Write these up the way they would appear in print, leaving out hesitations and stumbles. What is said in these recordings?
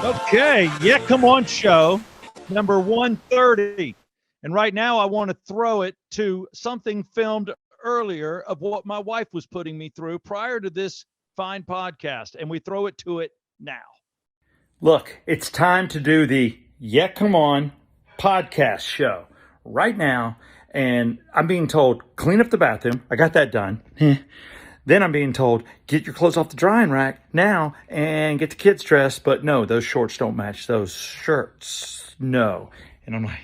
Okay, yeah, come on, show number 130. And right now, I want to throw it to something filmed earlier of what my wife was putting me through prior to this fine podcast. And we throw it to it now. Look, it's time to do the Yeah Come On podcast show right now. And I'm being told, clean up the bathroom. I got that done. Then I'm being told, get your clothes off the drying rack now and get the kids dressed. But no, those shorts don't match those shirts. No. And I'm like,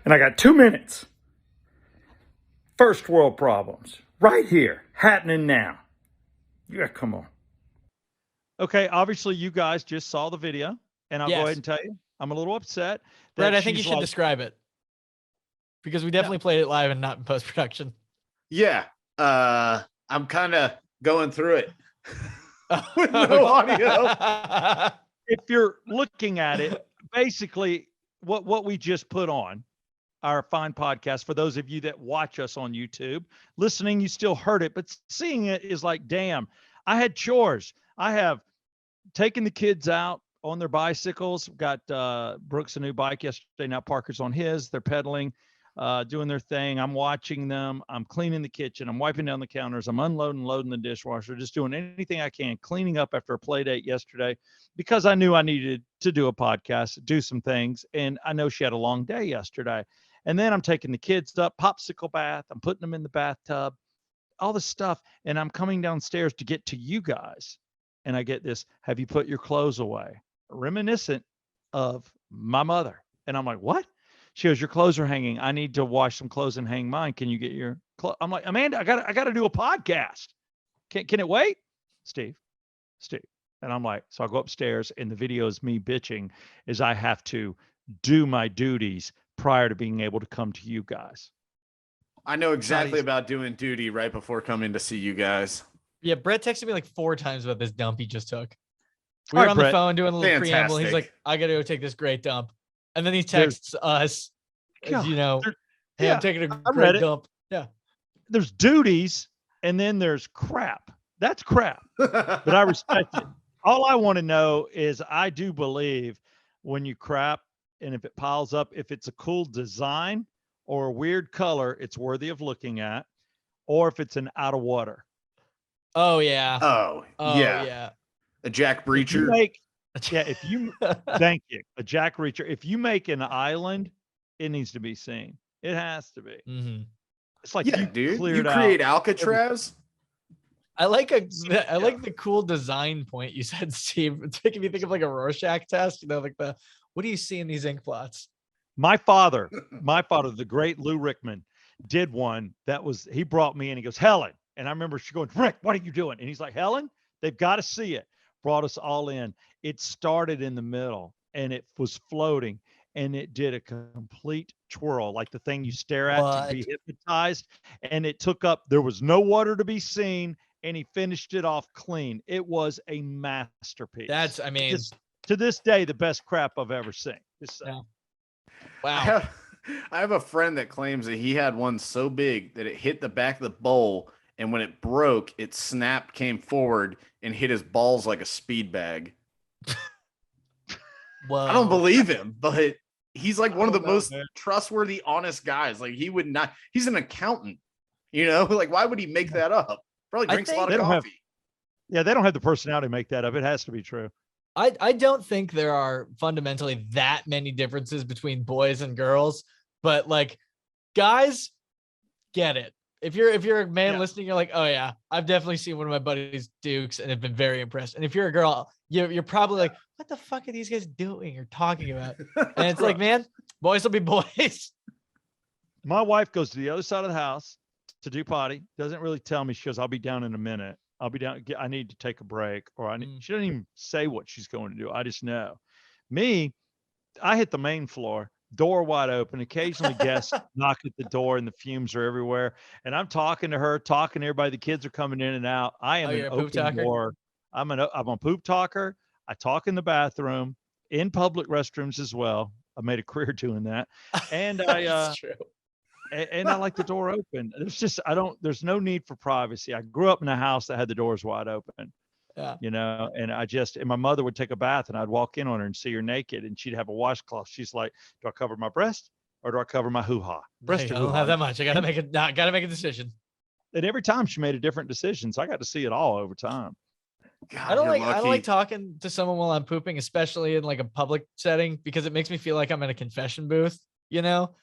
and I got 2 minutes. First world problems right here, happening now. Yeah, come on. Okay, obviously, you guys just saw the video. And I'll go Yes. ahead and tell you, I'm a little upset. Brett, I think you she's should like- describe it. Because we definitely played it live and not in post-production. Yeah. I'm kind of going through it with no audio. If you're looking at it, basically what we just put on our fine podcast, for those of you that watch us on YouTube, listening, you still heard it, but seeing it is like, damn, I had chores. I have taken the kids out on their bicycles. Got Brooks a new bike yesterday. Now Parker's on his. They're pedaling, doing their thing. I'm watching them. I'm cleaning the kitchen. I'm wiping down the counters. I'm unloading, loading the dishwasher, just doing anything I can, cleaning up after a play date yesterday because I knew I needed to do a podcast, do some things. And I know she had a long day yesterday. And then I'm taking the kids up, popsicle bath. I'm putting them in the bathtub, all this stuff. And I'm coming downstairs to get to you guys. And I get this, have you put your clothes away? Reminiscent of my mother. And I'm like, what? She goes, your clothes are hanging. I need to wash some clothes and hang mine. Can you get your clothes? I'm like, Amanda, I got to do a podcast. Can it wait? Steve. And I'm like, so I go upstairs and the video is me bitching as I have to do my duties prior to being able to come to you guys. I know exactly about doing duty right before coming to see you guys. Yeah, Brett texted me like 4 times about this dump he just took. We All were right, on the Brett. phone doing a little preamble. He's Fantastic. like, I got to go take this great dump. And then he texts us, God, you know, hey, yeah, I'm taking a I read great it. dump. Yeah. There's duties and then there's crap. That's crap. But I respect it. All I want to know is I do believe when you crap and if it piles up, if it's a cool design or a weird color, it's worthy of looking at, or if it's an out of water. Oh, yeah. Oh, yeah. Yeah. A Jack If you Breacher. make, if you, thank you, a Jack Reacher. If you make an island, it needs to be seen. It has to be. Mhm. It's like Yeah, you dude. You cleared create out. Alcatraz. I like the cool design point you said, Steve. It's making me think of like a Rorschach test, you know, like what do you see in these ink blots? My father, the great Lou Rickman, did one that was, he brought me in, he goes, Helen. And I remember she going, Rick, what are you doing? And he's like, Helen, they've got to see it. Brought us all in. It started in the middle and it was floating and it did a complete twirl, like the thing you stare at to be hypnotized. And it took up, there was no water to be seen. And he finished it off clean. It was a masterpiece. That's, I mean, to this day, the best crap I've ever seen. Yeah. I Wow. have a friend that claims that he had one so big that it hit the back of the bowl, and when it broke, it snapped, came forward, and hit his balls like a speed bag. Whoa. I don't believe him, but he's like one of the don't know, most man. trustworthy, honest guys. Like he would not. He's an accountant, you know. Like why would he make that up? Probably I drinks a think lot they of don't have- coffee. Yeah, they don't have the personality to make that up. It has to be true. I don't think there are fundamentally that many differences between boys and girls, but like guys get it. If you're a man listening, you're like, oh yeah, I've definitely seen one of my buddies Dukes and have been very impressed. And if you're a girl, you're probably like, what the fuck are these guys doing or talking about? And it's like, man, boys will be boys. My wife goes to the other side of the house to do potty. Doesn't really tell me. She goes, I'll be down in a minute. I'll be down. I need to take a break, or I need. She doesn't even say what she's going to do. I just know. Me, I hit the main floor, door wide open. Occasionally guests knock at the door and the fumes are everywhere. And I'm talking to her, talking to everybody. The kids are coming in and out. I am you're an a poop open talker? door. I'm a poop talker. I talk in the bathroom, in public restrooms as well. I made a career doing that. And That's true. and I like the door open. There's no need for privacy. I grew up in a house that had the doors wide open. Yeah. You know, and my mother would take a bath and I'd walk in on her and see her naked and she'd have a washcloth. She's like, do I cover my breast or do I cover my hoo-ha? Breast or I don't hoo-ha? have that much. I gotta make a decision. And every time she made a different decision. So I got to see it all over time. God, I don't you're like lucky. talking to someone while I'm pooping, especially in like a public setting, because it makes me feel like I'm in a confession booth, you know?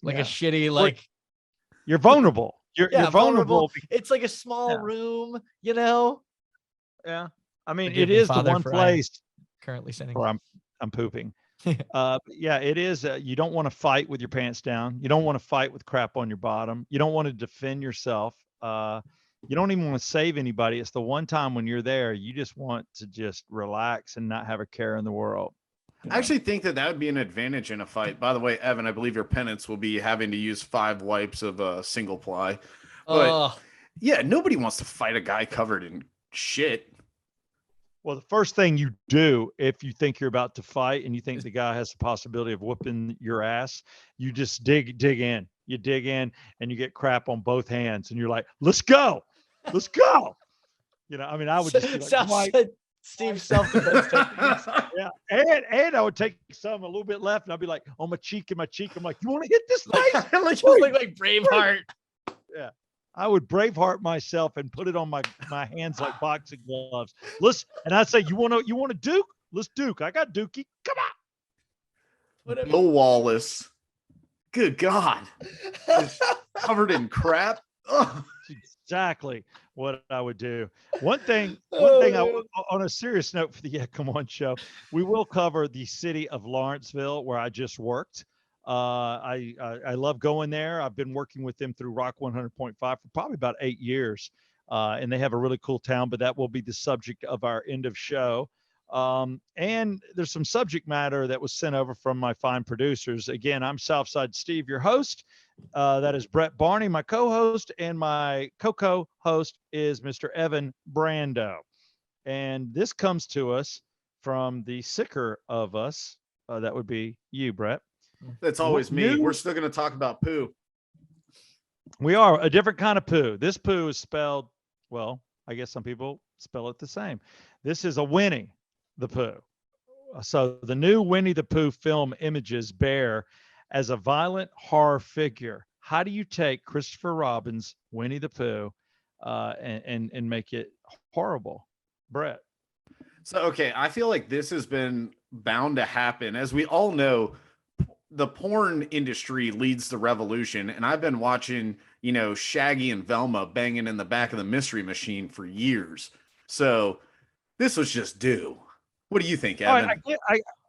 Like a Yeah. shitty, Well, like you're vulnerable. You're vulnerable. It's like a small Yeah. room, you know? Yeah. I mean, Forgive it me, is the Father, one for I am place currently sinning. where I'm pooping. Yeah, it is. You don't want to fight with your pants down. You don't want to fight with crap on your bottom. You don't want to defend yourself. You don't even want to save anybody. It's the one time when you're there, you just want to just relax and not have a care in the world. I actually think that would be an advantage in a fight. By the way, Evan, I believe your penance will be having to use 5 wipes of single ply. But yeah, nobody wants to fight a guy covered in shit. Well, the first thing you do if you think you're about to fight and you think the guy has the possibility of whooping your ass, you just dig in. You dig in and you get crap on both hands and you're like, let's go. Let's go. You know, I mean, I would just be like, Steve's self-defense techniques. Yeah. And I would take some a little bit left and I'd be like on my cheek. I'm like, you want to hit this nice? like Braveheart. Yeah. I would Braveheart myself and put it on my hands like boxing gloves. Listen, and I'd say, you want to duke? Let's duke. I got dookie. Come on. Bill Wallace. Good God. Just covered in crap. Ugh. Exactly what I would do. One thing on a serious note for the Yeah Come On show, we will cover the city of Lawrenceville where I just worked. I love going there. I've been working with them through Rock 100.5 for probably about 8 years. And they have a really cool town, but that will be the subject of our end of show. And there's some subject matter that was sent over from my fine producers. Again, I'm Southside Steve, your host. That is Brett Barney, my co-host, and my co-host is Mr. Evan Brando. And this comes to us from the sicker of us. That would be you, Brett. That's always me. We're still going to talk about poo. We are a different kind of poo. This poo is spelled, well, I guess some people spell it the same. This is a Winnie the Pooh. So the new Winnie the Pooh film images bear as a violent horror figure. How do you take Christopher Robin's Winnie the Pooh and make it horrible? Brett. So, okay, I feel like this has been bound to happen. As we all know, the porn industry leads the revolution. And I've been watching, Shaggy and Velma banging in the back of the Mystery Machine for years. So this was just due. What do you think, Evan?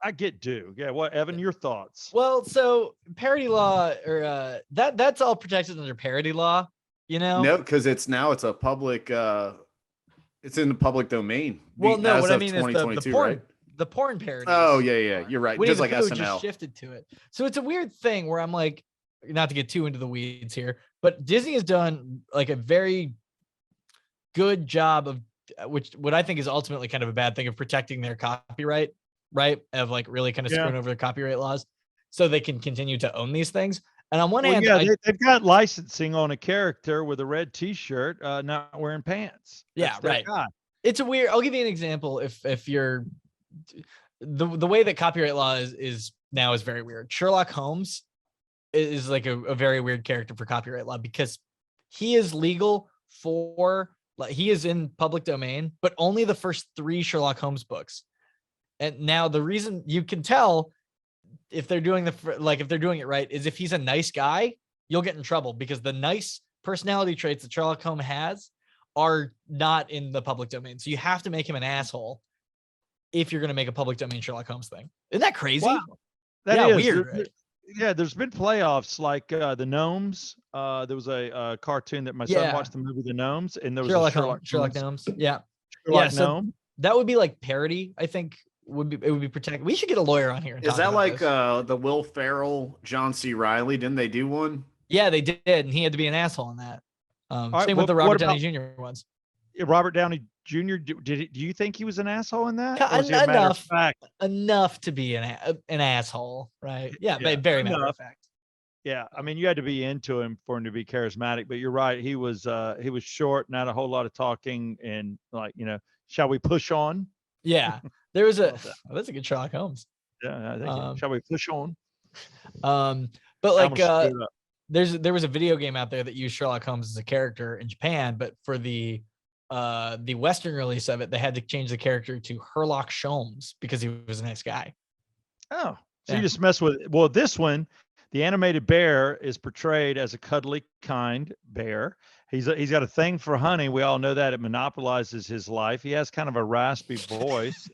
I get due. Yeah. What, Evan, your thoughts? Well, so parody law or that's all protected under parody law, No, because it's a public it's in the public domain. Well, no, what I mean is the porn, right? The porn parody. Oh, yeah. You're right. Winnie Just the like Pooh SNL. just shifted to it. So it's a weird thing where I'm like, not to get too into the weeds here, but Disney has done like a very good job of what I think is ultimately kind of a bad thing of protecting their copyright, right? Of like really kind of screwing over their copyright laws so they can continue to own these things. And on one hand, they've got licensing on a character with a red T-shirt, not wearing pants. Yeah, right. It's a weird. I'll give you an example. If you're the way that copyright law is now is very weird. Sherlock Holmes is like a very weird character for copyright law because he is legal for he is in public domain, but only the first 3 Sherlock Holmes books. And now the reason you can tell if they're doing if they're doing it right is if he's a nice guy, you'll get in trouble because the nice personality traits that Sherlock Holmes has are not in the public domain. So you have to make him an asshole if you're going to make a public domain Sherlock Holmes thing. Isn't that crazy? Wow. That is weird. Right? Yeah, there's been playoffs like the Gnomes. There was a cartoon that my son watched, the movie The Gnomes, and there was Sherlock Gnomes. Yeah. Sherlock Gnome. That would be like parody, I think. It would be protected. We should get a lawyer on here. Is that like the Will Ferrell, John C. Reilly? Didn't they do one? Yeah, they did, and he had to be an asshole in that. Same with the Robert Downey Jr. ones. Robert Downey Jr. Do you think he was an asshole in that? Enough to be an asshole, right? Yeah, very matter of fact. Yeah, I mean, you had to be into him for him to be charismatic, but you're right. He was short, not a whole lot of talking, and Shall we push on? Yeah, there was a. Love that. Oh, that's a good Sherlock Holmes. Yeah, thank you. Shall we push on? But I like, almost screwed up. there was a video game out there that used Sherlock Holmes as a character in Japan, but for the Western release of it, they had to change the character to Herlock Sholmes because he was a nice guy. Oh, so Yeah. you just mess with it. Well, this one, the animated bear is portrayed as a cuddly, kind bear. He's got a thing for honey. We all know that it monopolizes his life. He has kind of a raspy voice.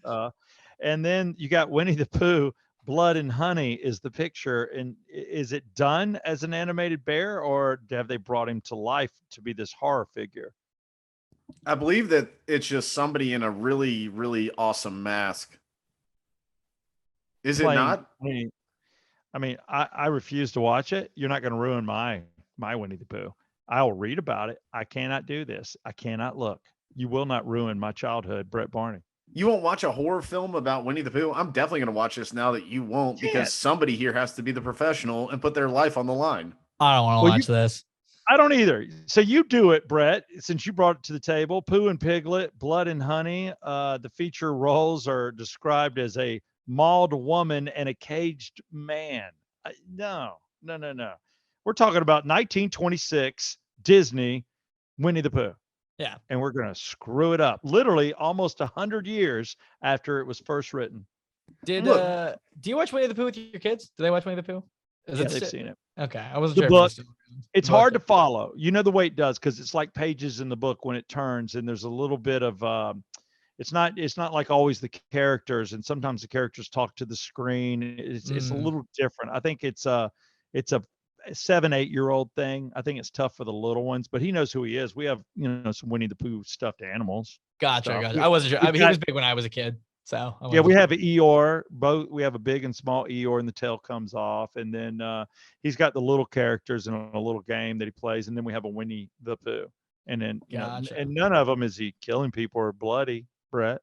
And then you got Winnie the Pooh. Blood and honey is the picture. And is it done as an animated bear, or have they brought him to life to be this horror figure? I believe that it's just somebody in a really, really awesome mask. Is it not? I mean, I refuse to watch it. You're not going to ruin my Winnie the Pooh. I'll read about it. I cannot do this. I cannot look. You will not ruin my childhood, Brett Barney. You won't watch a horror film about Winnie the Pooh? I'm definitely going to watch this now that you won't, because somebody here has to be the professional and put their life on the line. I don't want to watch this. I don't either. So you do it, Brett, since you brought it to the table. Pooh and Piglet, Blood and Honey. The feature roles are described as a mauled woman and a caged man. No. We're talking about 1926 Disney Winnie the Pooh. Yeah. And we're going to screw it up. Literally almost 100 years after it was first written. Do you watch Winnie the Pooh with your kids? Do they watch Winnie the Pooh? Yeah, they've seen it. Okay. I wasn't The sure. book, it's hard to follow. You know the way it does, because it's like pages in the book when it turns, and there's a little bit of it's not like always the characters, and sometimes the characters talk to the screen. It's a little different. I think it's a 7-8-year-old thing. I think it's tough for the little ones, but he knows who he is. We have, some Winnie the Pooh stuffed animals. Gotcha. I wasn't sure. I mean, he was big when I was a kid. So we have an Eeyore. We have a big and small Eeyore, and the tail comes off. And then he's got the little characters in a little game that he plays. And then we have a Winnie the Pooh. And then, and none of them is he killing people or bloody, Brett.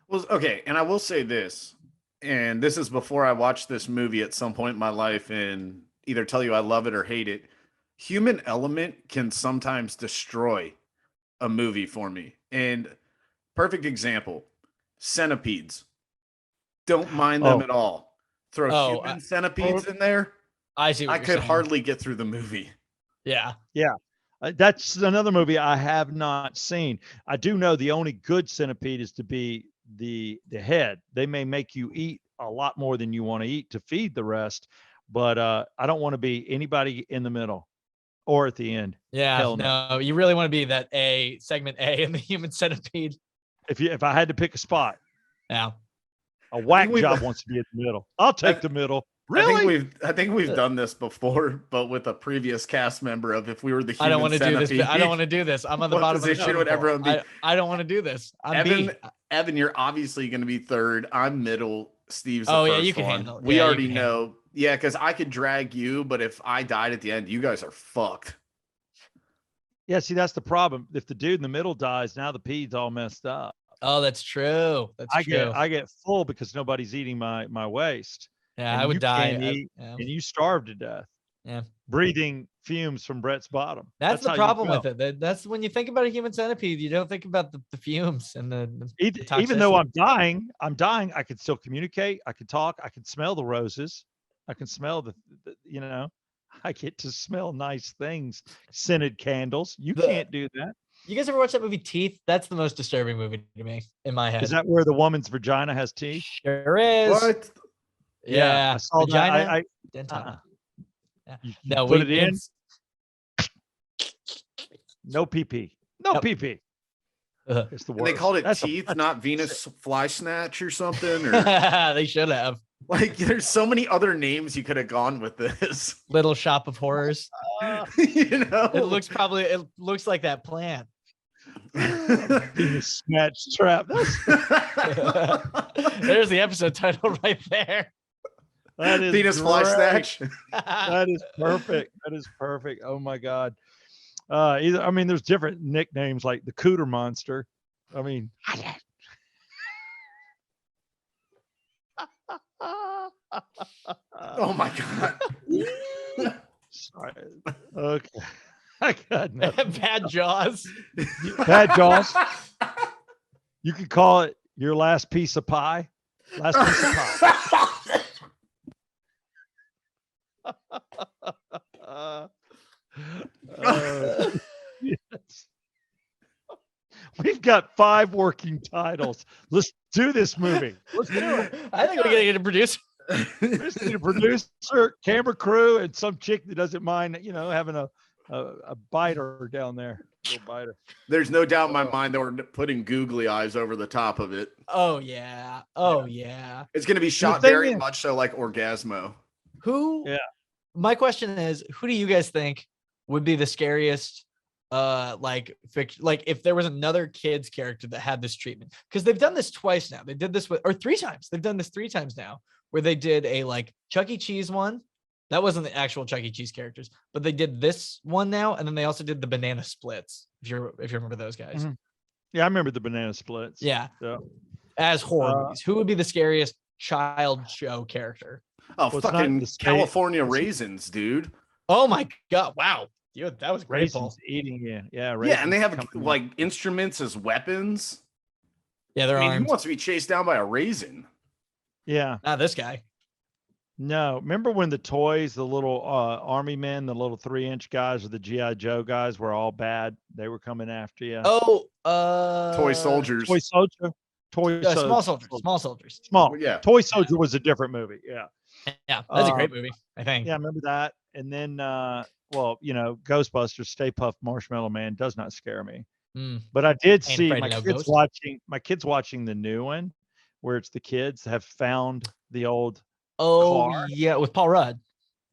Well, okay. And I will say this, and this is before I watched this movie at some point in my life and either tell you I love it or hate it. Human element can sometimes destroy a movie for me. And perfect example, centipedes. Don't mind them at all. Throw human centipedes in there. I see. I could hardly get through the movie. Yeah. That's another movie I have not seen. I do know the only good centipede is to be the head. They may make you eat a lot more than you want to eat to feed the rest, but I don't want to be anybody in the middle or at the end. Yeah, no, you really want to be that segment A in the human centipede. If I had to pick a spot, yeah, a whack job wants to be in the middle. I'll take the middle. Really? I think we've done this before, but with a previous cast member of if we were the human I don't want to centipede, do this. I don't want to do this. I'm on the bottom position of the would everyone be? I don't want to do this. Evan, you're obviously going to be third. I'm middle. Steve's the first you can one. handle it. We already know. Yeah, because I could drag you, but if I died at the end, you guys are fucked. Yeah, see, that's the problem. If the dude in the middle dies, now the pede's all messed up. Oh, that's true. I get full because nobody's eating my waste. Yeah, and I would die. And you starve to death. Yeah. Breathing fumes from Brett's bottom. That's the problem with it. That's when you think about a human centipede, you don't think about the fumes and the even though I'm dying, I could still communicate. I could talk. I could smell the roses. I can smell I get to smell nice things, scented candles. You can't do that. You guys ever watch that movie Teeth? That's the most disturbing movie to me in my head. Is that where the woman's vagina has teeth? Sure is. What? Yeah, I saw vagina. That. No, put it in. No pee-pee. No pee-pee. It's the worst. And they called it Teeth, not Venus Fly Snatch or something. Or they should have. Like, there's so many other names you could have gone with this. Little Shop of Horrors. It looks like that plant. Venus Snatch Trap. There's the episode title right there. That is Venus Fly Snatch. That is perfect. Oh my God. There's different nicknames like the Cooter Monster. I mean, oh my God. Sorry. Okay. I got nothing. Bad Jaws. Bad Jaws. You could call it your last piece of pie. Last piece of pie. Yes. We've got 5 working titles. Let's do this movie. Let's do it. I think we're gonna get a producer. We just need a producer, camera crew, and some chick that doesn't mind, having a biter down there. Little biter. There's no doubt in my mind that we're putting googly eyes over the top of it. Oh yeah. Oh yeah. It's going to be shot thing very is- much so like Orgasmo. Who? Yeah. My question is, who do you guys think would be the scariest? Like if there was another kid's character that had this treatment, because they've done this twice now. They did this or 3 times. They've done this 3 times now, where they did a like Chuck E. Cheese one. That wasn't the actual Chuck E. Cheese characters, but they did this one now, and then they also did the banana splits. If you remember those guys. Mhm. Yeah, I remember the banana splits. Yeah. So, As horror movies, who would be the scariest child show character? Oh, Well, it's not fucking the state- California raisins, dude. Oh my god! Wow, dude, that was great, Paul. raisins eating you. Yeah, Yeah, and they raisins have coming like instruments as weapons. Yeah, they're I mean, armed. who wants to be chased down by a raisin? up. Yeah. Not this guy. No, remember when the toys, the little army men, the little 3-inch guys or the GI Joe guys were all bad? They were coming after you. Oh, Toy soldiers. Toy Soldier. Small soldiers. Small soldiers. Small. Yeah. Toy Soldier was a different movie. Yeah. Yeah, that's a great movie. I think. Yeah, I remember that. And then, Ghostbusters, Stay Puft Marshmallow Man does not scare me. Mm. But I did Ain't see afraid my of no kids ghost. watching the new one, where it's the kids have found the old Oh car. yeah, with Paul Rudd.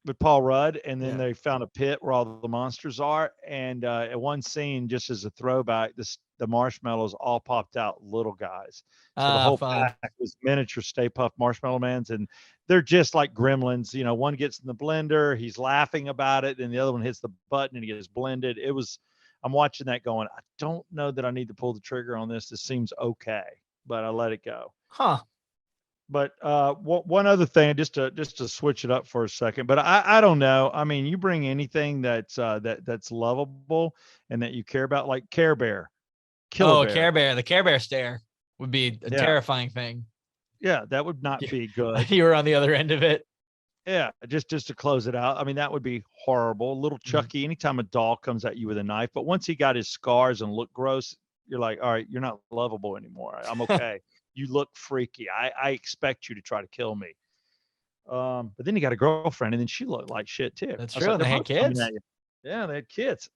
with Paul Rudd, and then Yeah. they found a pit where all the monsters are. And at one scene, just as a throwback, the marshmallows all popped out little guys. So the whole Fun. pack was miniature Stay Puft Marshmallow Mans, and they're just like gremlins. You know, one gets in the blender, he's laughing about it, and the other one hits the button and he gets blended. I'm watching that going, I don't know that I need to pull the trigger on this. This seems okay, but I let it go. Huh. But one other thing, just to switch it up for a second, but I don't know. I mean, you bring anything that's lovable and that you care about, like Care Bear, Killer Bear. Care Bear. The Care Bear stare would be a Yeah. terrifying thing. Yeah, that would not Yeah. be good. You were on the other end of it. Yeah, just to close it out. I mean, that would be horrible. Little Chucky, anytime a doll comes at you with a knife, but once he got his scars and looked gross, you're like, all right, you're not lovable anymore. I'm okay. You look freaky. I expect you to try to kill me. But then you got a girlfriend, and then she looked like shit too. That's I was true. like, And they "They're had both coming kids. at you." Yeah, they had kids.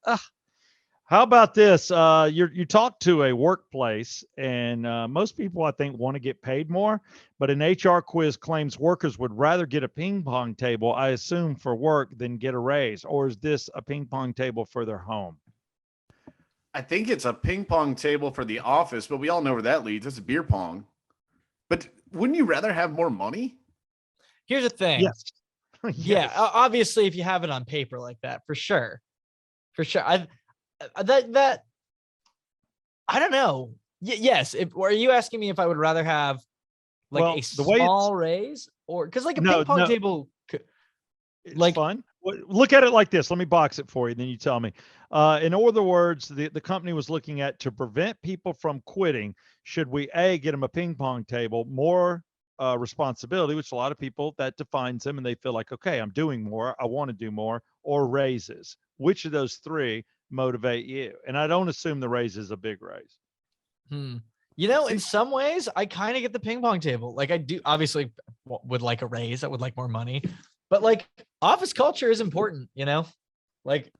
How about this? You talk to a workplace, and most people, I think, want to get paid more. But an HR quiz claims workers would rather get a ping pong table, I assume, for work than get a raise. Or is this a ping pong table for their home? I think it's a ping pong table for the office, but we all know where that leads. It's a beer pong. But wouldn't you rather have more money? Here's the thing. Yes. Yeah, Yes. obviously, if you have it on paper like that, for sure. I don't know. Yes. Are you asking me if I would rather have like Well, a the way it's- small raise, or because like a No, ping pong no. table? It's Like- fun. Look at it like this. Let me box it for you. Then you tell me. In other words, the company was looking at, to prevent people from quitting, should we get them a ping pong table, more responsibility, which a lot of people, that defines them, and they feel like, okay, I'm doing more, I want to do more, or raises. Which of those three motivate you? And I don't assume the raise is a big raise. You know, in some ways, I kind of get the ping pong table. Like I do, obviously, would like a raise. I would like more money, but like office culture is important. You know, like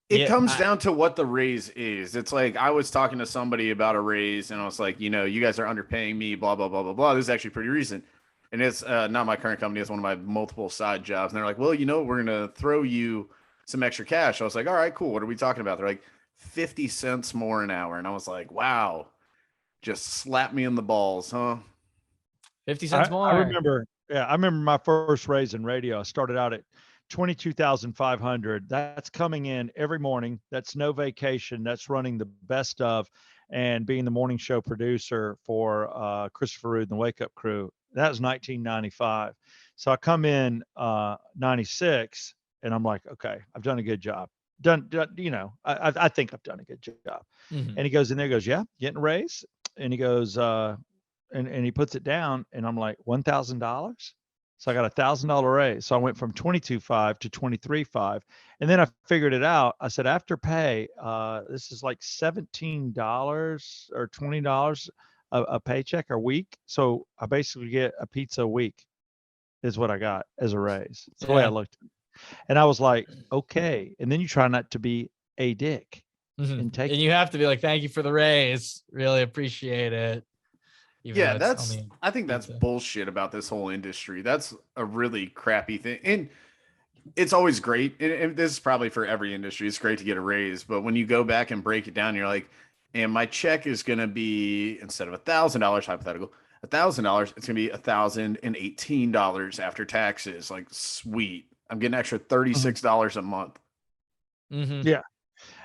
It Yeah, comes I- down to what the raise is. It's like I was talking to somebody about a raise, and I was like, you guys are underpaying me, blah, blah, blah, blah, blah. This is actually pretty recent. And it's not my current company. It's one of my multiple side jobs. And they're like, well, we're going to throw you some extra cash. I was like, all right, cool. What are we talking about? They're like 50 cents more an hour. And I was like, wow, just slap me in the balls, huh? 50 cents more. I remember my first raise in radio. I started out at 22,500. That's coming in every morning. That's no vacation. That's running the best of and being the morning show producer for Christopher Rood and the Wake Up Crew. That was 1995. So I come in 96, and I'm like, okay, I've done a good job. I think I've done a good job. Mhm. And he goes in there, goes, yeah, getting a raise. and he goes, and he puts it down, and I'm like, $1,000. So I got $1,000 raise. So I went from 22.5 to 23.5. And then I figured it out. I said, after pay, this is like $17 or $20 a paycheck a week. So I basically get a pizza a week is what I got as a raise. It's the way I looked at it. And I was like, okay. And then you try not to be a dick and take And you have to be like, thank you for the raise. Really appreciate it. Even Yeah, though it's only I think that's pizza. bullshit about this whole industry. That's a really crappy thing. And it's always great. And this is probably for every industry. It's great to get a raise. But when you go back and break it down, you're like, and my check is going to be, instead of $1,000 hypothetical, $1,000, it's going to be $1,018 after taxes. Like, sweet. I'm getting extra $36 a month. Yeah.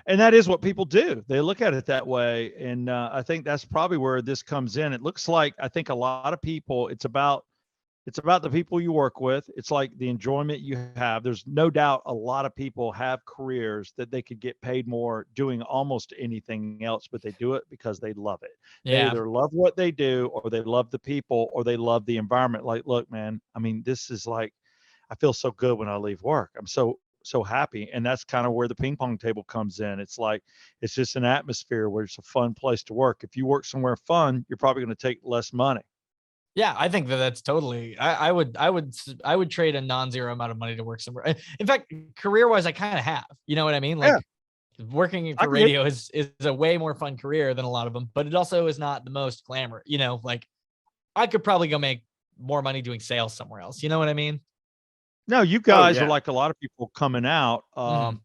And that is what people do. They look at it that way. And I think that's probably where this comes in. It looks like, I think a lot of people, it's about the people you work with. It's like the enjoyment you have. There's no doubt a lot of people have careers that they could get paid more doing almost anything else, but they do it because they love it. They either love what they do, or they love the people, or they love the environment. Like, look, man, I mean, this is like, I feel so good when I leave work. I'm so happy. And that's kind of where the ping pong table comes in. It's like, it's just an atmosphere where it's a fun place to work. If you work somewhere fun, you're probably going to take less money. Yeah, I think that's totally. I would trade a non-zero amount of money to work somewhere. In fact, career-wise, I kind of have. You know what I mean? Like, working for radio is a way more fun career than a lot of them, but it also is not the most glamour. You know, like, I could probably go make more money doing sales somewhere else. You know what I mean? No, you guys are like a lot of people coming out.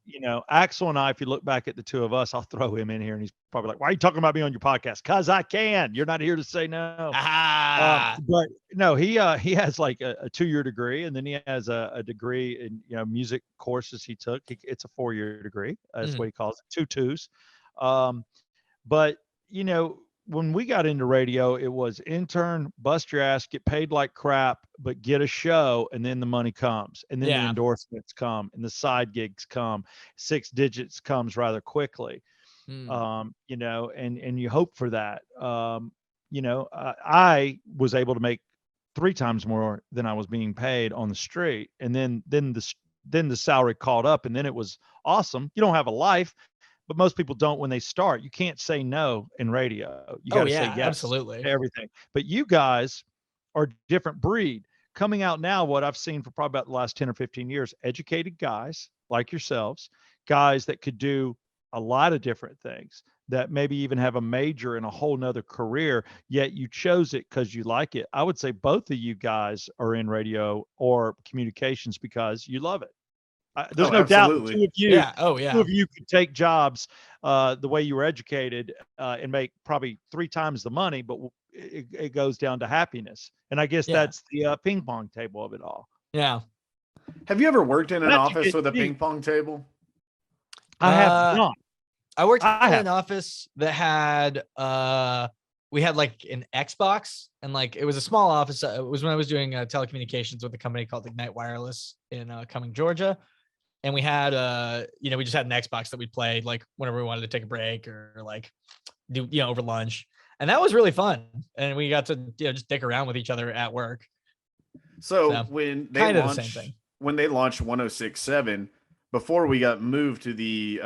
You know, Axel and I, if you look back at the two of us, I'll throw him in here and he's probably like, why are you talking about me on your podcast? Cause I can. You're not here to say no. But no, he has like a 2-year degree, and then he has a degree in, you know, music courses he took. It's a 4-year degree. That's what he calls it, 2 2s. But, you know, when we got into radio, it was intern, bust your ass, get paid like crap, but get a show, and then the money comes, and then the endorsements come, and the side gigs come. 6 digits comes rather quickly. You know, and you hope for that. You know, I was able to make 3 times more than I was being paid on the street, and then the salary caught up, and then it was awesome. You don't have a life, but most people don't when they start. You can't say no in radio. You got to say yes absolutely. to everything. But you guys are a different breed. Coming out now, what I've seen for probably about the last 10 or 15 years, educated guys like yourselves, guys that could do a lot of different things, that maybe even have a major in a whole nother career, yet you chose it because you like it. I would say both of you guys are in radio or communications because you love it. There's no doubt the two of you, two of you could take jobs the way you were educated and make probably 3 times the money, but it goes down to happiness. And I guess that's the ping pong table of it all. Yeah. Have you ever worked in an office with a ping pong table? I have not. I worked in an office that had we had like an Xbox, and like it was a small office. It was when I was doing telecommunications with a company called Ignite Wireless in Cumming, Georgia. And we had you know, we just had an Xbox that we'd play like whenever we wanted to take a break or like do, you know, over lunch. And that was really fun. And we got to, you know, just dick around with each other at work. So when they launched 106.7, before we got moved to the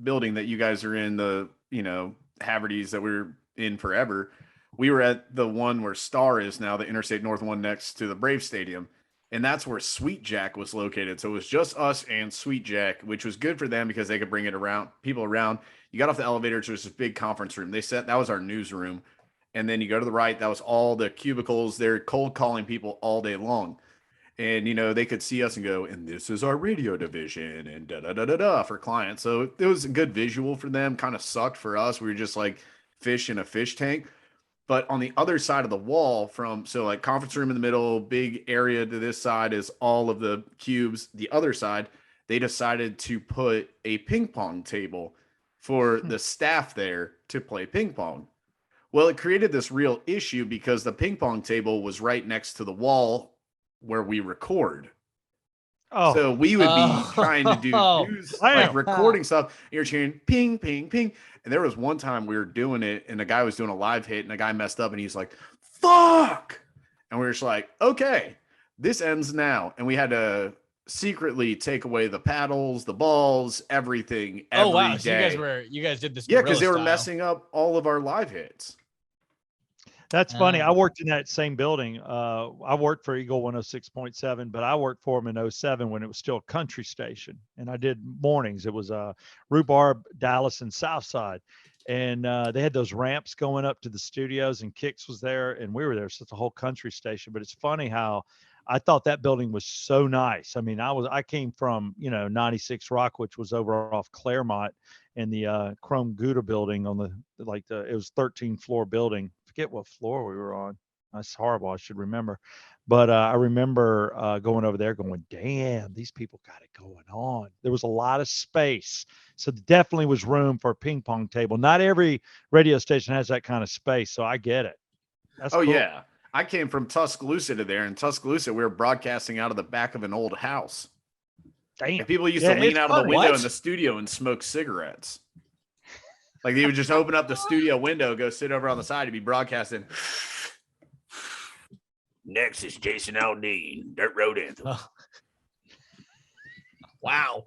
building that you guys are in, the, you know, Haverty's that we're in forever, we were at the one where Star is now, the Interstate North one next to the Brave Stadium. And that's where Sweet Jack was located. So it was just us and Sweet Jack, which was good for them because they could bring it around, people around. You got off the elevator, so it was this big conference room. They said that was our newsroom. And then you go to the right, that was all the cubicles. They're cold calling people all day long. And, you know, they could see us and go, and this is our radio division and da-da-da-da-da for clients. So it was a good visual for them. Kind of sucked for us. We were just like fish in a fish tank. But on the other side of the wall so like conference room in the middle, big area to this side is all of the cubes. The other side, they decided to put a ping pong table for the staff there to play ping pong. Well, it created this real issue because the ping pong table was right next to the wall where we record. Oh, So we would be trying to do news, like Bam. recording stuff. And you're cheering, ping, ping, ping. And there was one time we were doing it, and the guy was doing a live hit, and the guy messed up, and he's like, "Fuck!" And we were just like, "Okay, this ends now." And we had to secretly take away the paddles, the balls, everything. Oh wow! Day. So you guys did this. Yeah, because they were style. messing up all of our live hits. That's funny. I worked in that same building. I worked for Eagle 106.7, but I worked for them in 07 when it was still a country station. And I did mornings. It was Rhubarb, Dallas, and Southside. And they had those ramps going up to the studios, and Kix was there, and we were there. So it's a whole country station. But it's funny how I thought that building was so nice. I mean, I came from, 96 Rock, which was over off Claremont, in the Chrome Gouda building on it was 13-floor building. Forget what floor we were on. That's horrible. I should remember. But I remember going over there going, damn, these people got it going on. There was a lot of space. So there definitely was room for a ping pong table. Not every radio station has that kind of space. So I get it. That's cool. Yeah. I came from Tuscaloosa to there. In Tuscaloosa, we were broadcasting out of the back of an old house. Damn. And people used to lean out of the window in the studio and smoke cigarettes. Like they would just open up the studio window, go sit over on the side, to be broadcasting. Next is Jason Aldean, Dirt Road Anthem. Oh. Wow.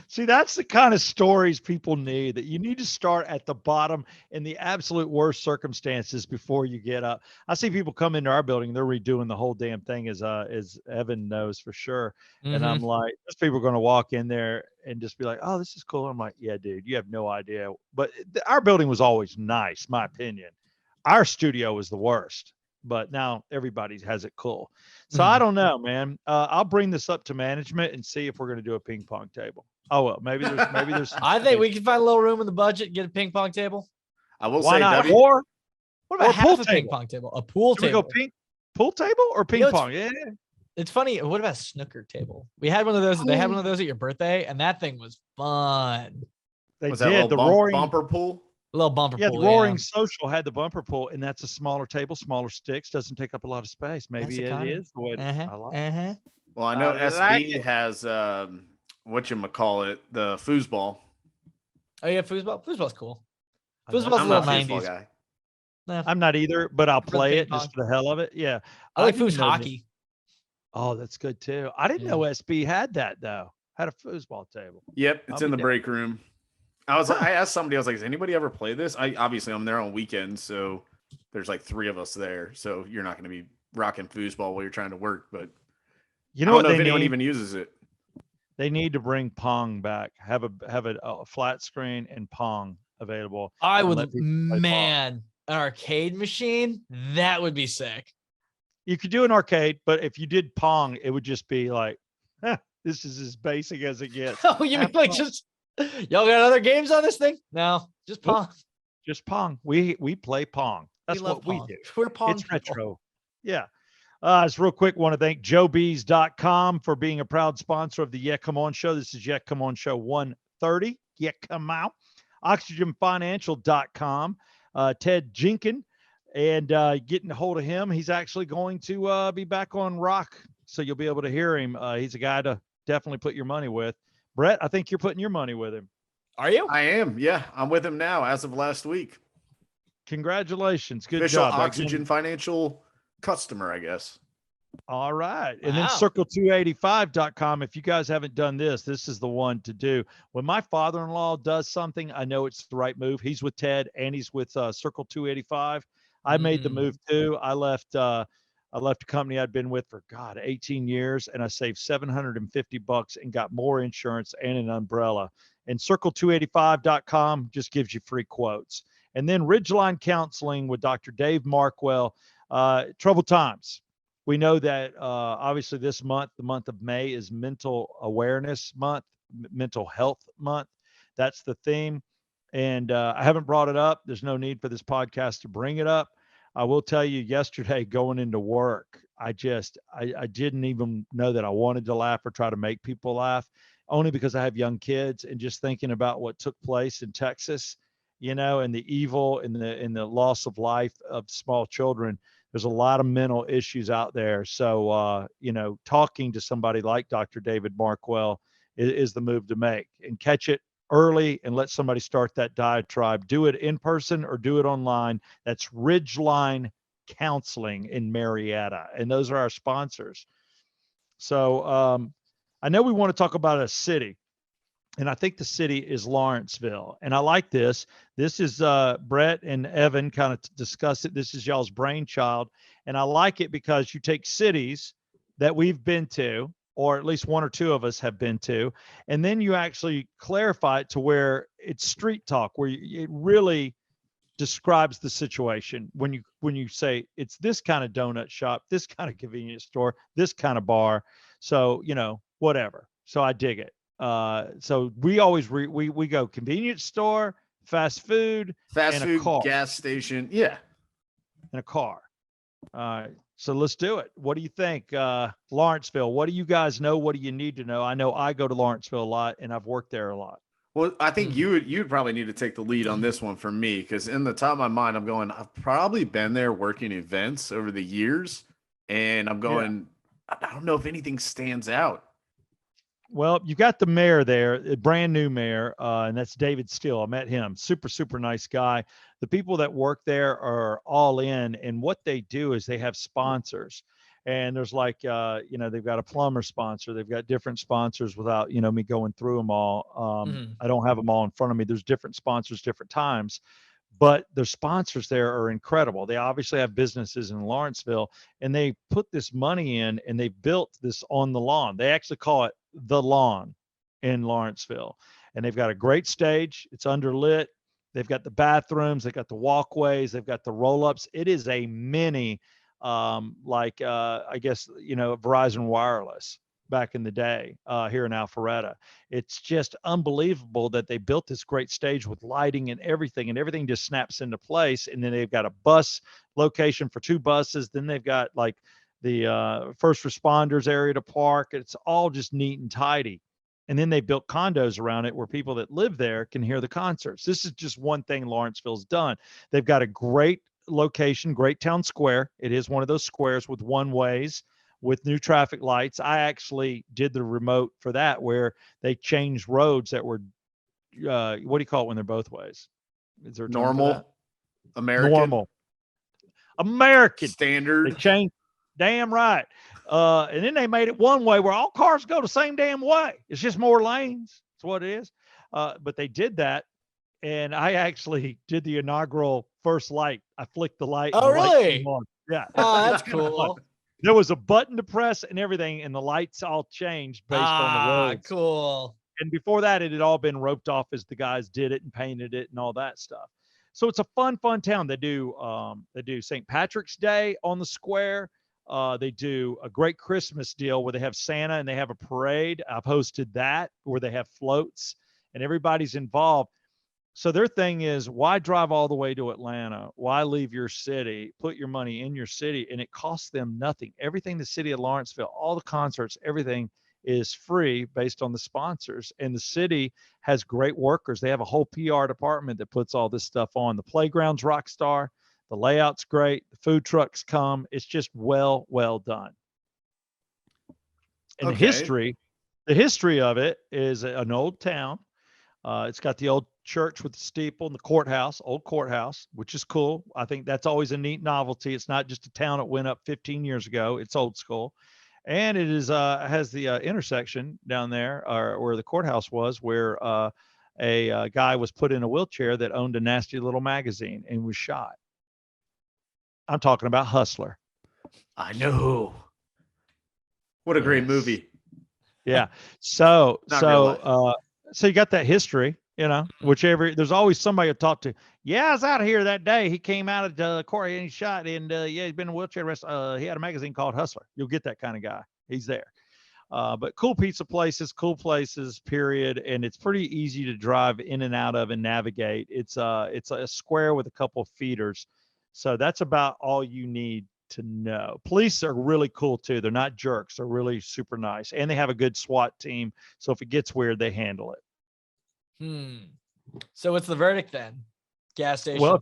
See, that's the kind of stories people need, that you need to start at the bottom in the absolute worst circumstances before you get up. I see people come into our building, they're redoing the whole damn thing, as Evan knows for sure. Mm-hmm. And I'm like, those people are going to walk in there and just be like, oh, this is cool. I'm like, yeah, dude, you have no idea. But our building was always nice, my opinion. Our studio was the worst, but now everybody has it cool. So I don't know, man. I'll bring this up to management and see if we're going to do a ping pong table. Oh, well, maybe there's. I think we can find a little room in the budget and get a ping pong table. I will Why say, not? Or what about pool half a ping pong table? A pool Should table. we go pool table or ping pong? Yeah. It's funny. What about a snooker table? We had one of those. They had one of those at your birthday, and that thing was fun. They did. The roaring bumper pool. A little bumper pool. Yeah, the Roaring Social had the bumper pool, and that's a smaller table, smaller sticks, doesn't take up a lot of space. Maybe it is. Well, I know SB has whatchamacallit, the foosball. Oh yeah, foosball. Foosball's cool. Foosball's a little 90s guy. Nah. I'm not either, but I'll play it just for the hell of it. Yeah. I like foos hockey. Oh, that's good too. I didn't know SB had that though. Had a foosball table. Yep, it's in the break room. I asked somebody, I was like, has anybody ever played this? I'm there on weekends, so there's like 3 of us there. So you're not going to be rocking foosball while you're trying to work, but you know, I don't know if anyone even uses it. They need to bring Pong back. Have a flat screen and Pong available. I would, man, an arcade machine, that would be sick. You could do an arcade, but if you did Pong, it would just be like, this is as basic as it gets. Oh, you mean like just y'all got other games on this thing? No, just Pong. Just Pong. We play Pong. That's what we do. We're Pong. It's retro. Yeah. Just real quick, want to thank joebees.com for being a proud sponsor of the Yeah Come On Show. This is Yeah Come On Show 130. Yeah Come Out. Oxygenfinancial.com. Ted Jenkin. And getting a hold of him. He's actually going to be back on Rock, so you'll be able to hear him. He's a guy to definitely put your money with. Brett, I think you're putting your money with him. Are you? I am. Yeah, I'm with him now as of last week. Congratulations. Good Official job. Oxygen Financial customer, I guess. All right. And then circle285.com. If you guys haven't done this is the one to do. When my father-in-law does something, I know it's the right move. He's with Ted and he's with Circle 285. I made the move too. I left a company I'd been with for 18 years, and I saved $750 and got more insurance and an umbrella. And circle285.com just gives you free quotes. And then Ridgeline Counseling with Dr. Dave Markwell. Troubled times. We know that obviously this month, the month of May, is Mental Awareness Month, Mental Health Month. That's the theme. And I haven't brought it up. There's no need for this podcast to bring it up. I will tell you, yesterday going into work, I didn't even know that I wanted to laugh or try to make people laugh, only because I have young kids, and just thinking about what took place in Texas, and the evil and the loss of life of small children. There's a lot of mental issues out there. So, talking to somebody like Dr. David Markwell is the move to make, and catch it early and let somebody start that diatribe. Do it in person or do it online. That's Ridgeline Counseling in Marietta. And those are our sponsors. So I know we want to talk about a city, and I think the city is Lawrenceville. And I like this. This is Brett and Evan kind of discuss it. This is y'all's brainchild. And I like it because you take cities that we've been to, or at least one or two of us have been to, and then you actually clarify it to where it's street talk, where it really describes the situation. When you say it's this kind of donut shop, this kind of convenience store, this kind of bar. So, whatever. So I dig it. So we always we go convenience store, fast food, and a car. gas station. Yeah. And a car. So let's do it. What do you think? Lawrenceville, what do you guys know? What do you need to know? I know I go to Lawrenceville a lot, and I've worked there a lot. Well, I think you'd probably need to take the lead on this one for me, because in the top of my mind, I'm going, I've probably been there working events over the years, and I'm going, I don't know if anything stands out. Well, you got the mayor there, a brand new mayor, and that's David Steele. I met him. Super, super nice guy. The people that work there are all in, and what they do is they have sponsors. And there's like, they've got a plumber sponsor. They've got different sponsors without, me going through them all. I don't have them all in front of me. There's different sponsors, different times. But their sponsors there are incredible. They obviously have businesses in Lawrenceville, and they put this money in, and they built this on the lawn. They actually call it the lawn in Lawrenceville. And they've got a great stage. It's underlit. They've got the bathrooms. They've got the walkways. They've got the roll-ups. It is a mini, I guess, Verizon Wireless back in the day here in Alpharetta. It's just unbelievable that they built this great stage with lighting and everything just snaps into place. And then they've got a bus location for 2 buses. Then they've got like the first responders area to park. It's all just neat and tidy. And then they built condos around it where people that live there can hear the concerts. This is just one thing Lawrenceville's done. They've got a great location, great town square. It is one of those squares with one ways, with new traffic lights. I actually did the remote for that, where they changed roads that were, what do you call it when they're both ways? Is there a term for that? Normal, American standard. They changed, damn right. And then they made it one way where all cars go the same damn way. It's just more lanes. That's what it is. But they did that. And I actually did the inaugural first light. I flicked the light. Oh, really? Yeah. Oh, that's cool. There was a button to press and everything, and the lights all changed based on the roads. Cool. And before that, it had all been roped off as the guys did it and painted it and all that stuff. So it's a fun town. They do St. Patrick's Day on the square. They do a great Christmas deal where they have Santa and they have a parade. I've hosted that, where they have floats and everybody's involved. So their thing is, why drive all the way to Atlanta? Why leave your city? Put your money in your city, and it costs them nothing. Everything the city of Lawrenceville, all the concerts, everything is free based on the sponsors. And the city has great workers. They have a whole PR department that puts all this stuff on. The playground's rock star. The layout's great. The food trucks come. It's just well done. And the history of it is an old town. It's got the old church with the steeple and the old courthouse, which is cool. I think that's always a neat novelty. It's not just a town that went up 15 years ago. It's old school. And it is has the intersection down there, where the courthouse was, where a guy was put in a wheelchair that owned a nasty little magazine and was shot. I'm talking about Hustler. I know. What a great movie. Yeah. So you got that history, whichever. There's always somebody to talk to. Yeah, I was out of here that day. He came out of the court and he shot, and he's been in a wheelchair rest. He had a magazine called Hustler. You'll get that kind of guy. He's there. But cool pizza places, period. And it's pretty easy to drive in and out of and navigate. It's a square with a couple of feeders. So that's about all you need to know. Police are really cool too. They're not jerks. They're really super nice. And they have a good SWAT team. So if it gets weird, they handle it. So what's the verdict then? Gas station. Well,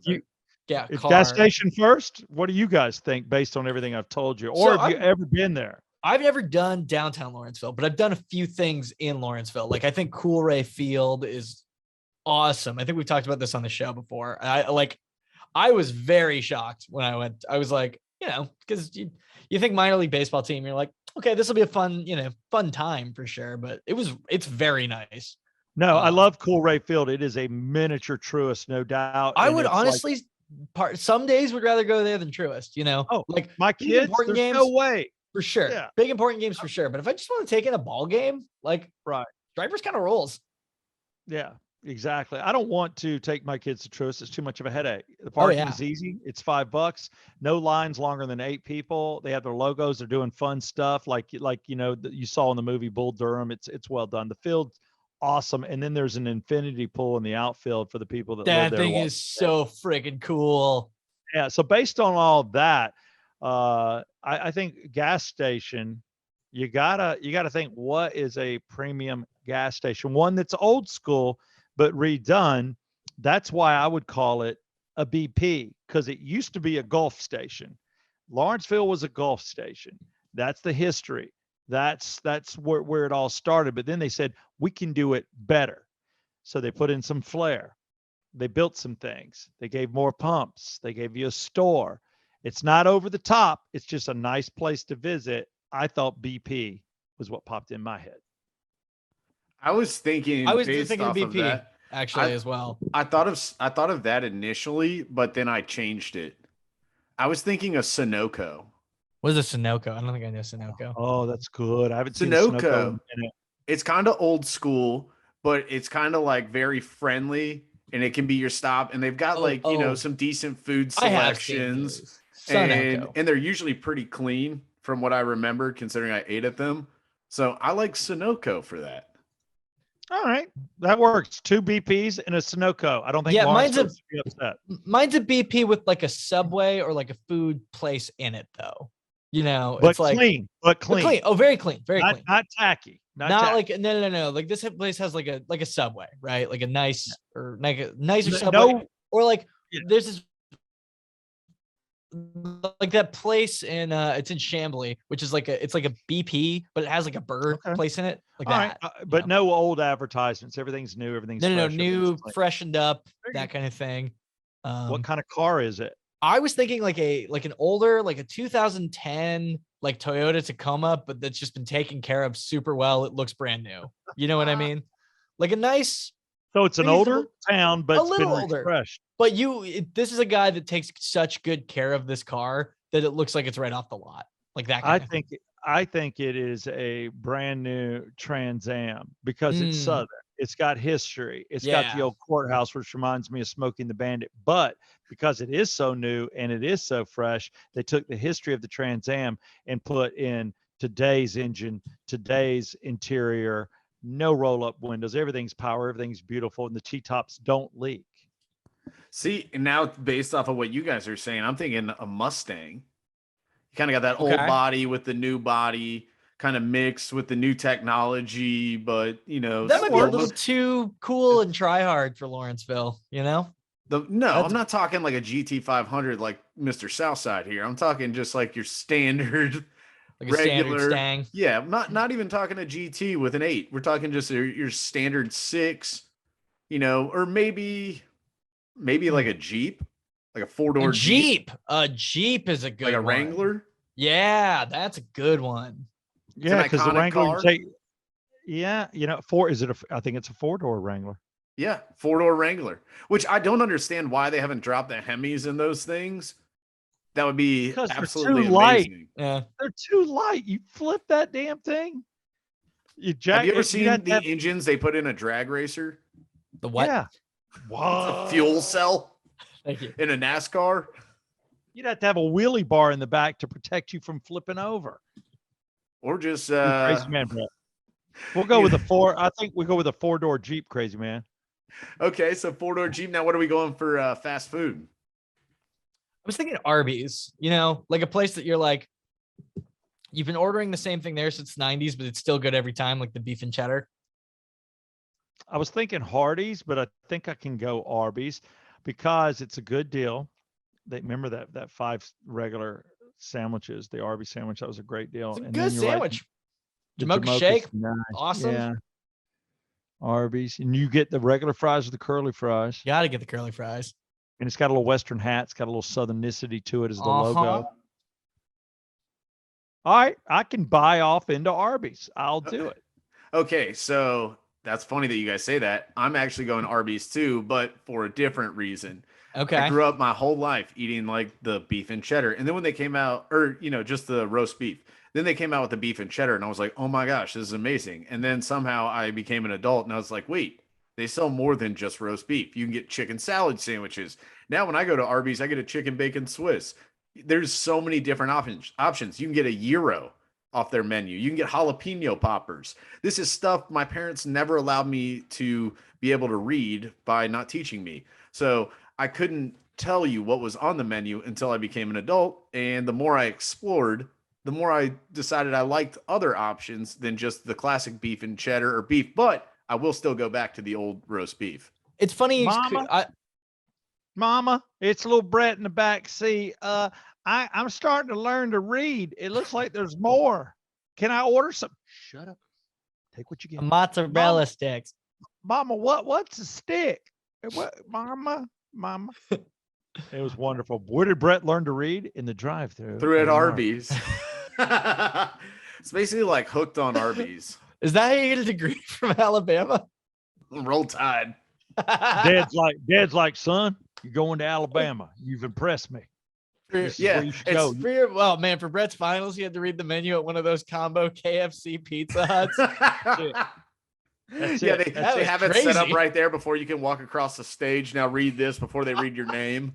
Gas station first? What do you guys think based on everything I've told you? Or have you ever been there? I've never done downtown Lawrenceville, but I've done a few things in Lawrenceville. Like I think Cool Ray Field is awesome. I think we've talked about this on the show before. I was very shocked when I went. I was like, because you think minor league baseball team, you're like, okay, this will be a fun time for sure. But it's very nice. No, I love Cool Ray Field. It is a miniature Truist, no doubt. I would honestly some days would rather go there than Truist, Oh, like my kids, there's games, no way. For sure. Yeah. Big important games for sure. But if I just want to take in a ball game, like Stripers kind of rolls. Yeah, exactly. I don't want to take my kids to Truist. It's too much of a headache. The parking is easy. It's $5. No lines longer than 8 people. They have their logos. They're doing fun stuff like you saw in the movie Bull Durham. It's well done. The field's awesome. And then there's an infinity pool in the outfield for the people that live there. That thing is so freaking cool. Yeah. So based on all that, I think gas station, you gotta think, what is a premium gas station? One that's old school but redone. That's why I would call it a BP, because it used to be a Gulf station. Lawrenceville was a Gulf station. That's the history. That's where it all started. But then they said, we can do it better. So they put in some flair. They built some things. They gave more pumps. They gave you a store. It's not over the top. It's just a nice place to visit. I thought BP was what popped in my head. I was thinking of BP actually as well. I thought of that initially, but then I changed it. I was thinking of Sunoco. What is a Sunoco? I don't think I know Sunoco. Oh, that's good. I haven't seen Sunoco. It's kind of old school, but it's kind of like very friendly, and it can be your stop. And they've got some decent food selections, and they're usually pretty clean from what I remember, considering I ate at them. So I like Sunoco for that. All right, that works. 2 BPs and a Sunoco. I don't think mine's would be upset. Mine's a BP with like a Subway or like a food place in it, though. But it's clean, like clean. Oh, very clean, very clean. Not tacky. Not tacky. Like no. Like this place has like a Subway, right? Like a nice or like a nicer Subway, or like there's this. Like that place in it's in Chambly, which is it's like a BP, but it has like a burger place in it, like that. Right. But no old advertisements. Everything's new. Everything's fresh, new, freshened up, that kind of thing. What kind of car is it? I was thinking like an older, like a 2010 like Toyota Tacoma, but that's just been taken care of super well. It looks brand new. You know what I mean? Like a nice. So it's an older town, but it's been refreshed. But this is a guy that takes such good care of this car that it looks like it's right off the lot, like that. I think it is a brand new Trans Am because it's Southern. It's got history. It's got the old courthouse, which reminds me of Smokey and the Bandit. But because it is so new and it is so fresh, they took the history of the Trans Am and put in today's engine, today's interior. No roll-up windows. Everything's power. Everything's beautiful, and the T-tops don't leak. See, and now based off of what you guys are saying, I'm thinking a Mustang. You kind of got that old body with the new body, kind of mixed with the new technology, but that might be a little too cool and try hard for Lawrenceville. I'm not talking like a GT 500 like Mr. Southside here. I'm talking just like your standard. Like regular standard Stang. Yeah, not even talking a GT with an 8. We're talking just your standard 6, or maybe like a Jeep, like a 4-door Jeep. A Jeep is a good one. Like a Wrangler? Yeah, that's a good one. Yeah, because the Wrangler I think it's a 4-door Wrangler. Yeah, 4-door Wrangler, which I don't understand why they haven't dropped the Hemis in those things. That would be absolutely too light. Amazing. Yeah, they're too light. You flip that damn thing. Have you ever seen the engines they put in a drag racer? The what? Yeah. Wow. A fuel cell. Thank you. In a NASCAR. You'd have to have a wheelie bar in the back to protect you from flipping over. Or just crazy man, bro. We'll go with a 4. I think we go with a 4-door Jeep, crazy man. Okay, so 4-door Jeep. Now, what are we going for fast food? I was thinking Arby's, like a place that you're like, you've been ordering the same thing there since the 90s, but it's still good every time, like the beef and cheddar. I was thinking Hardee's, but I think I can go Arby's because it's a good deal. They remember that 5 regular sandwiches, the Arby's sandwich. That was a great deal. It's a And good then you're right, sandwich. the Jamocha shake, nice. awesome. Yeah. Arby's, and you get the regular fries or the curly fries, Gotta get the curly fries. and it's got a little Western hat. It's got a little Southernicity to it as the logo. All right, I can buy off into Arby's. I'll do it. Okay, so that's funny that you guys say that. I'm actually going Arby's too, but for a different reason. Okay. I grew up my whole life eating like the beef and cheddar. And then when they came out, or, just the roast beef, then they came out with the beef and cheddar. And I was like, oh my gosh, this is amazing. And then somehow I became an adult and I was like, wait, they sell more than just roast beef. You can get chicken salad sandwiches. Now, when I go to Arby's, I get a chicken bacon Swiss. There's so many different options. You can get a gyro off their menu. You can get jalapeno poppers. This is stuff my parents never allowed me to be able to read by not teaching me. So I couldn't tell you what was on the menu until I became an adult. And the more I explored, the more I decided I liked other options than just the classic beef and cheddar or beef, but I will still go back to the old roast beef. It's funny. Mama, it's little Brett in the back seat. I'm starting to learn to read. It looks like there's more. Can I order some? Shut up. Take what you get. Mozzarella sticks. Mama, what's a stick? What, Mama? It was wonderful. Where did Brett learn to read? In the drive-thru. Through at Arby's. It's basically like hooked on Arby's. Is that how you get a degree from Alabama? Roll Tide. Dad's like, son, you're going to Alabama. You've impressed me. Yeah, well, man, for Brett's finals, he had to read the menu at one of those combo KFC Pizza Huts. Yeah, they have it set up right there before you can walk across the stage. Now read this before they read your name.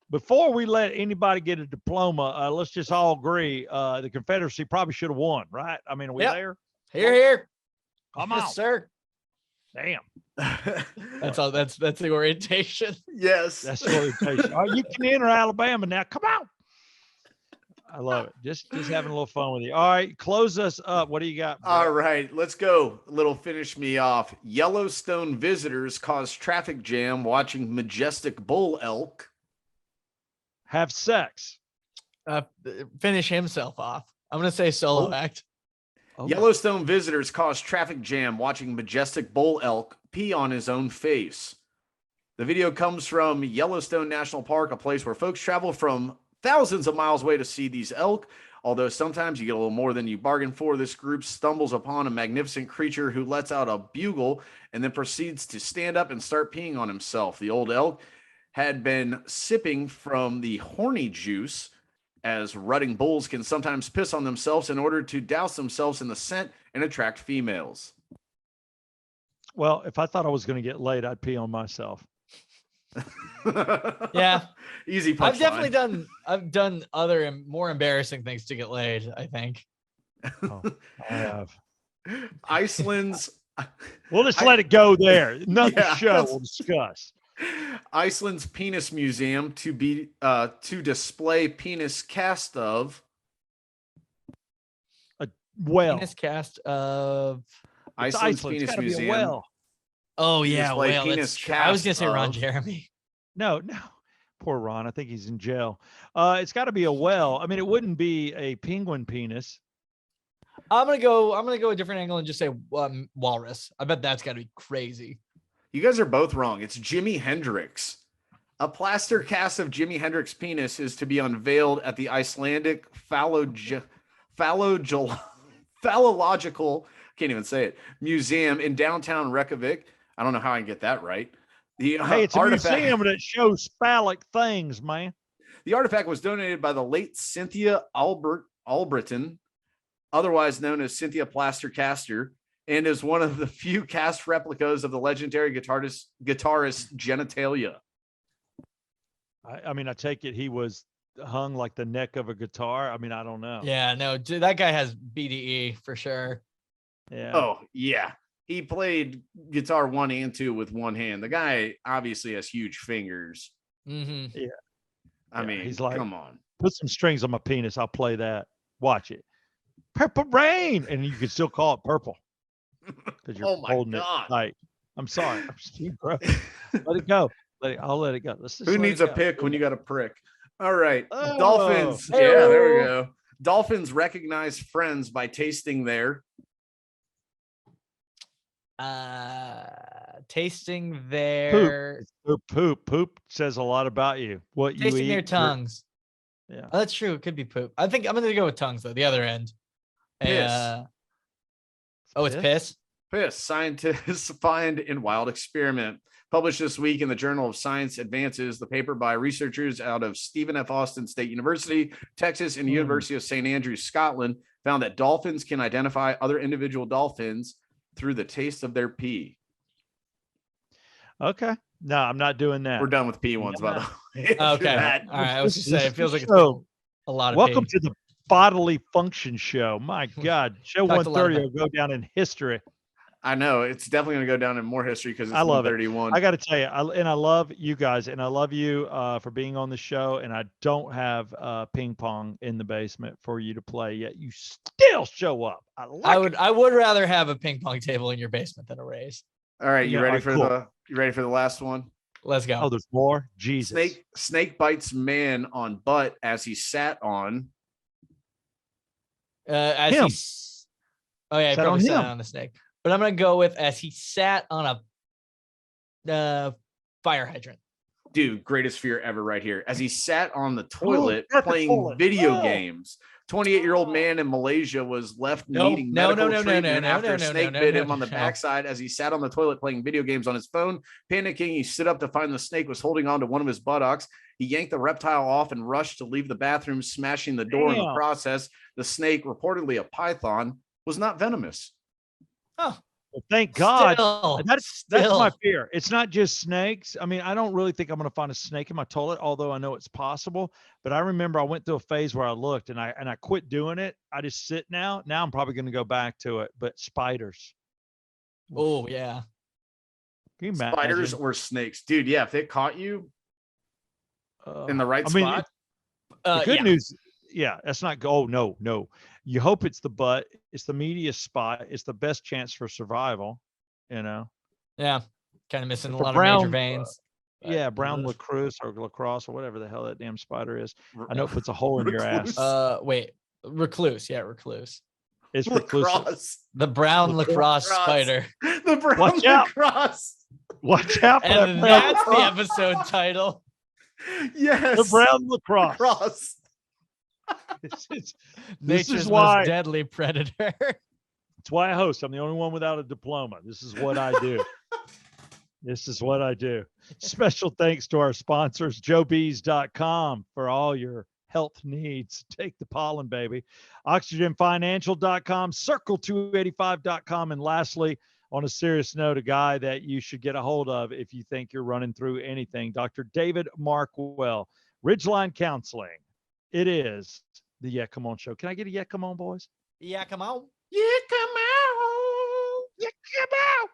Before we let anybody get a diploma, let's just all agree the Confederacy probably should have won, right? I mean, are we there? Here. Come on, yes, sir. Damn. That's all. That's the orientation. Yes, that's the orientation. All right, you can enter Alabama now. Come on. I love it. Just having a little fun with you. All right, close us up. What do you got, Brett? All right, let's go. A little finish me off. Yellowstone visitors cause traffic jam watching majestic bull elk. Have sex. Finish himself off. I'm gonna say solo act. Oh. Yellowstone visitors cause traffic jam watching majestic bull elk pee on his own face. The video comes from Yellowstone National Park, a place where folks travel from thousands of miles away to see these elk. Although sometimes you get a little more than you bargained for, this group stumbles upon a magnificent creature who lets out a bugle and then proceeds to stand up and start peeing on himself. The old elk had been sipping from the horny juice, as rutting bulls can sometimes piss on themselves in order to douse themselves in the scent and attract females. Well, if I thought I was going to get laid, I'd pee on myself. Yeah. Easy punchline. I've done other and more embarrassing things to get laid, I think. Oh, I have. Iceland's... We'll just let it go there. Another show we'll discuss. Iceland's Penis Museum to display penis cast of a well. Penis cast of Iceland's Penis Museum. Well. Oh yeah, well. I was gonna say Ron Jeremy. No, poor Ron. I think he's in jail. It's got to be a well. I mean, it wouldn't be a penguin penis. I'm gonna go a different angle and just say walrus. I bet that's got to be crazy. You guys are both wrong. It's Jimi Hendrix. A plaster cast of Jimi Hendrix penis is to be unveiled at the Icelandic phallological, can't even say it, museum in downtown Reykjavik. I don't know how I can get that right. Hey, it's a museum that shows phallic things, man. The artifact was donated by the late Cynthia Albritton, otherwise known as Cynthia Plastercaster, and is one of the few cast replicas of the legendary guitarist genitalia. I mean, I take it he was hung like the neck of a guitar. I mean, I don't know. Yeah, no, that guy has BDE for sure. Yeah. Oh, yeah. He played guitar 1 and 2 with one hand. The guy obviously has huge fingers. Mm-hmm. Yeah. I mean, he's like, come on. Put some strings on my penis. I'll play that. Watch it. Purple rain. And you can still call it purple. Because you're holding it tight. I'm sorry. Let it go. I'll let it go. Who needs a pick when you got a prick? All right. Oh. Dolphins. Hey-o. Yeah, there we go. Dolphins recognize friends by tasting their tasting their Poop says a lot about you. What you tasting eat. their tongues. Yeah. Oh, that's true. It could be poop. I think I'm gonna go with tongues though. The other end. piss. It's piss. Piss. Scientists find in wild experiment. Published this week in the Journal of Science Advances, the paper by researchers out of Stephen F. Austin State University, Texas, and University of St. Andrews, Scotland, found that dolphins can identify other individual dolphins through the taste of their pee. Okay. No, I'm not doing that. We're done with pee ones, by the way. Okay. All right. I was just saying, it feels like it's been a lot of Welcome pee. to the bodily function show. My God, show Talked a lot 130 about- will go down in history. I know it's definitely going to go down in more history because it's I love it. 131. I got to tell you, I love you guys, and I love you for being on the show. And I don't have ping pong in the basement for you to play yet. You still show up. I would rather have a ping pong table in your basement than a raise. All right, you Yeah, ready all for right, you ready for the last one? Let's go. Oh, there's more. Jesus. Snake bites man on butt as he sat on. As him. Oh yeah, he Sat probably on sat him. on the snake. But I'm gonna go with as he sat on a fire hydrant. Dude, greatest fear ever right here. As he sat on the toilet at the playing toilet. video Oh. games. 28-year-old man in Malaysia was left No, needing no, medical no, no, no, treatment no, after no, a no, snake no, bit no, him on the no. backside as he sat on the toilet playing video games on his phone. Panicking, he stood up to find the snake was holding on to one of his buttocks. He yanked the reptile off and rushed to leave the bathroom, smashing the door in the Damn. process. The snake, reportedly a python, was not venomous. Oh, Well, thank God. Still, That's my fear. It's not just snakes. I mean, I don't really think I'm going to find a snake in my toilet, although I know it's possible. But I remember I went through a phase where I looked and I quit doing it. I just sit now. Now I'm probably going to go back to it. But spiders. Oh yeah. Can you Spiders imagine? or snakes, dude. Yeah, if they caught you in the right I mean, spot. the good Yeah. news, yeah, that's not go. Oh, no. You hope it's the butt. It's the meatiest spot. It's the best chance for survival. You know. Yeah. Kind of missing If a a lot brown, of major veins. Yeah, But- brown lacrosse or lacrosse or whatever the hell that damn spider is. I know it puts a hole in your ass. Recluse. Wait, recluse. Yeah, recluse. It's reclusive. Lacrosse. The brown lacrosse Lacrosse. spider. The brown Watch out. lacrosse. Watch out for that And brown that's the lacrosse. episode title. Yes. The brown lacrosse. lacrosse. This Nature's is why. most deadly predator. It's why I host. I'm the only one without a diploma. This is what I do. This is what I do. Special thanks to our sponsors, joebees.com, for all your health needs. Take the pollen, baby. Oxygenfinancial.com, circle285.com, and lastly, on a serious note, a guy that you should get a hold of if you think you're running through anything, Dr. David Markwell, Ridgeline Counseling. It is the Yeah Come On Show. Can I get a Yeah Come On, boys? Yeah, come on. Yeah, come on. Yeah, come on.